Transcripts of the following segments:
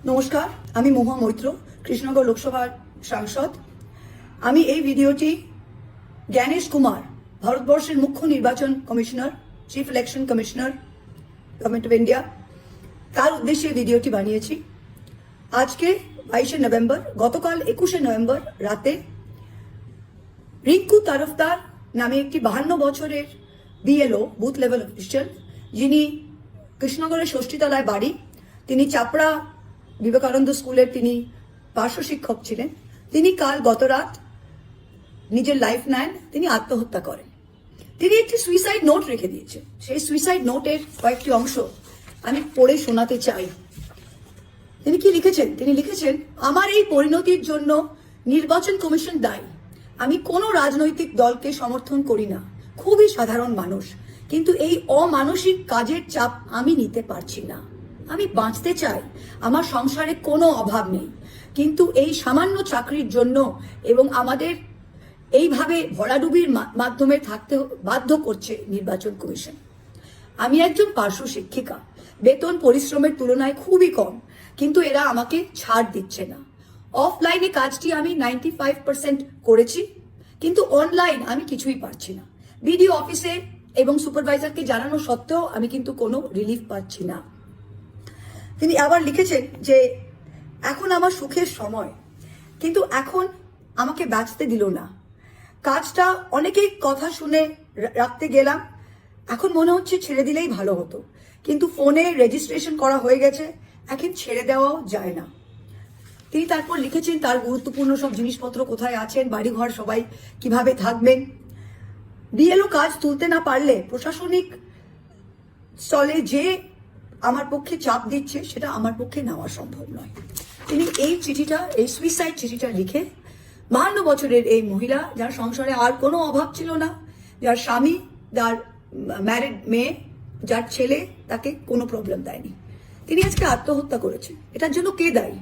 নমস্কার, আমি মহুয়া মৈত্র, কৃষ্ণনগর লোকসভার সাংসদ। আমি এই ভিডিওটি জ্ঞানেশ কুমার, ভারতবর্ষের মুখ্য নির্বাচন commissioner, chief election commissioner, government of India, তার উদ্দেশ্যে ভিডিওটি বানিয়েছি। আজকে 22শে নভেম্বর, গতকাল 21শে নভেম্বর রাতে রিঙ্কু তরফদার নামে একটি 52 বছরের বিএলও, বুথ লেভেল অফিসিয়াল, যিনি কৃষ্ণনগরের ষষ্ঠীতলায় বাড়ি, তিনি চাপড়া বিবেকানন্দ স্কুলের তিনি পার্শ্ব শিক্ষক ছিলেন। তিনি গত রাত নিজের লাইফ নেন, তিনি আত্মহত্যা করেন। তিনি একটি সুইসাইড নোট রেখে দিয়েছেন। সেই সুইসাইড নোটের কয়েকটি অংশ আমি পড়ে শোনাতে চাই। তিনি কি লিখেছেন? তিনি লিখেছেন, আমার এই পরিণতির জন্য নির্বাচন কমিশন দায়ী। আমি কোনো রাজনৈতিক দলকে সমর্থন করি না, খুবই সাধারণ মানুষ, কিন্তু এই অমানসিক কাজের চাপ আমি নিতে পারছি না। আমি বাঁচতে চাই, আমার সংসারে কোনো অভাব নেই, কিন্তু এই সামান্য চাকরির জন্য এবং আমাদের এইভাবে ভরাডুবির মাধ্যমে থাকতে বাধ্য করছে নির্বাচন কমিশন। আমি একজন পার্শ্ব শিক্ষিকা, বেতন পরিশ্রমের তুলনায় খুবই কম, কিন্তু এরা আমাকে ছাড় দিচ্ছে না। অফলাইনে কাজটি আমি 95% করেছি, কিন্তু অনলাইন আমি কিছুই পারছি না। বিডিও অফিসে এবং সুপারভাইজারকে জানানো সত্ত্বেও আমি কিন্তু কোনো রিলিফ পাচ্ছি না। তিনি আবার লিখেছেন যে এখন আমার সুখের সময়, কিন্তু এখন আমাকে বাঁচতে দিল না। কাজটা অনেকেই কথা শুনে রাখতে গেলাম, এখন মনে হচ্ছে ছেড়ে দিলেই ভালো হতো, কিন্তু ফোনে রেজিস্ট্রেশন করা হয়ে গেছে, এখন ছেড়ে দেওয়াও যায় না। তিনি তারপর লিখেছেন তার গুরুত্বপূর্ণ সব জিনিসপত্র কোথায় আছেন, বাড়িঘর সবাই কিভাবে থাকবেন। বিএলও কাজ তুলতে না পারলে প্রশাসনিক স্থলে যে আমার পক্ষে চাপ দিচ্ছে, সেটা আমার পক্ষে নেওয়া সম্ভব নয়। তিনি এই চিঠিটা, এই সুইসাইড চিঠিটা লিখে 52 বছরের এই মহিলা, যার সংসারে আর কোনো অভাব ছিল না, যার স্বামী, যার ম্যারিড মেয়ে, যার ছেলে, তাকে কোনো প্রবলেম দেয়নি, তিনি আজকে আত্মহত্যা করেছেন। এটার জন্য কে দায়ী?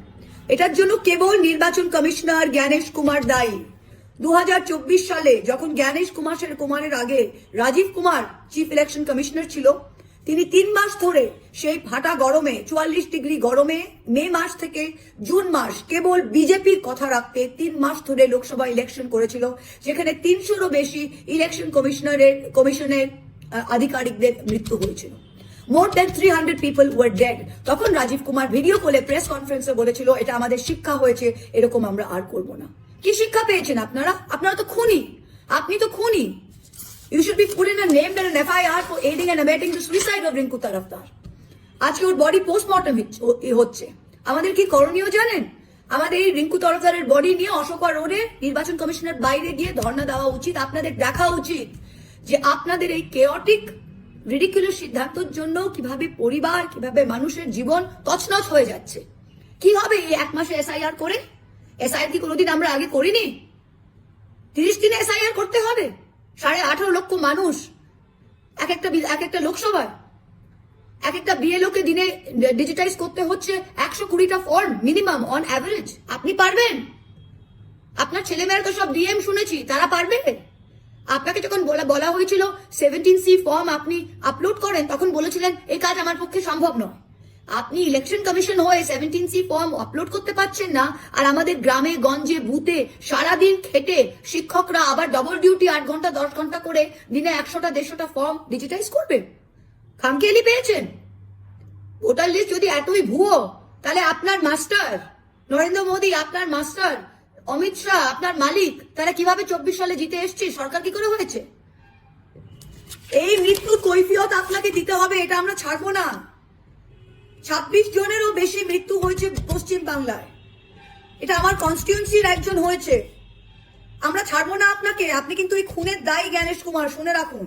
এটার জন্য কেবল নির্বাচন কমিশনার জ্ঞানেশ কুমার দায়ী। 2024 সালে যখন জ্ঞানেশ কুমারের আগে Rajiv Kumar chief election commissioner ছিল, তিনি 3 মাস ধরে সেই ফাটা গরমে, 44 ডিগ্রি গরমে, মে মাস থেকে জুন মাস কেবল বিজেপির কথা রাখতে 3 মাস ধরে লোকসভা ইলেকশন করেছিল, যেখানে 300-রও বেশি ইলেকশন কমিশনের আধিকারিকদের মৃত্যু হয়েছিল। More than 300 people were dead. তখন রাজীব কুমার ভিডিও কলে প্রেস কনফারেন্সে বলেছিল, এটা আমাদের শিক্ষা হয়েছে, এরকম আমরা আর করব না। কি শিক্ষা পেয়েছেন আপনারা? আপনারা তো খুনি, আপনি তো খুনি। You should be put in a name and an FIR for aiding and abetting the suicide of Rinku Tarafdar. আজকে ওর বডি পোস্টমর্টম হচ্ছে। আমাদের কি করণীয় জানেন? আমাদের এই রিঙ্কু তরফদারের বডি নিয়ে অশোকা রোডে নির্বাচন কমিশনের বাইরে গিয়ে ধর্ণা দেওয়া উচিত। আপনাদের দেখা উচিত যে আপনাদের এই কেওটিক রিডিকুলাস সিদ্ধান্তের জন্য কিভাবে পরিবার, কিভাবে মানুষের জীবন তছনছ হয়ে যাচ্ছে। কি হবে এই 1 মাসে এসআইআর করে? এসআইআর কি কোনোদিন আমরা আগে করিনি? 30 দিনে এসআইআর করতে হবে। 18.5 লক্ষ মানুষ এক একটা লোকসভায়, এক একটা বিএলও কে দিনে ডিজিটাইজ করতে হচ্ছে 120টা ফর্ম মিনিমাম অন অ্যাভারেজ। আপনি পারবেন? আপনার ছেলেমেয়েরা তো সব ডিএম শুনেছি, তারা পারবে? আপনাকে যখন বলা হয়েছিল 17C ফর্ম আপনি আপলোড করেন, তখন বলেছিলেন এই কাজ আমার পক্ষে সম্ভব নয়। আপনি ইলেকশন কমিশন হয়ে 17C ফর্ম আপলোড করতে পারছেন না, আর আমাদের গ্রামে গঞ্জে বুথে সারাদিন খেটে শিক্ষকরা আবার ডবল ডিউটি 8 ঘন্টা 10 ঘন্টা করে দিনে 100টা 150টা ফর্ম ডিজিটাইজ করবে। খামখেয়ালি পেয়েছেন? ভোটার লিস্ট যদি এতই ভুয়ো, তাহলে আপনার মাস্টার নরেন্দ্র মোদী, আপনার মাস্টার অমিত শাহ, আপনার মালিক, তারা কিভাবে 24 সালে জিতে এসছে? সরকার কি করে হয়েছে? এই মৃত্যুর কৈফিয়ত আপনাকে দিতে হবে, এটা আমরা ছাড়বো না। 26 জনেরও বেশি মৃত্যু হয়েছে পশ্চিম বাংলায়, এটা আমার কনস্টিটিউয়েন্সির একজন হয়েছে। আমরা ছাড়বো না আপনাকে। আপনি কিন্তু এই খুনের দায়ী জ্ঞানেশ কুমার, শুনে রাখুন।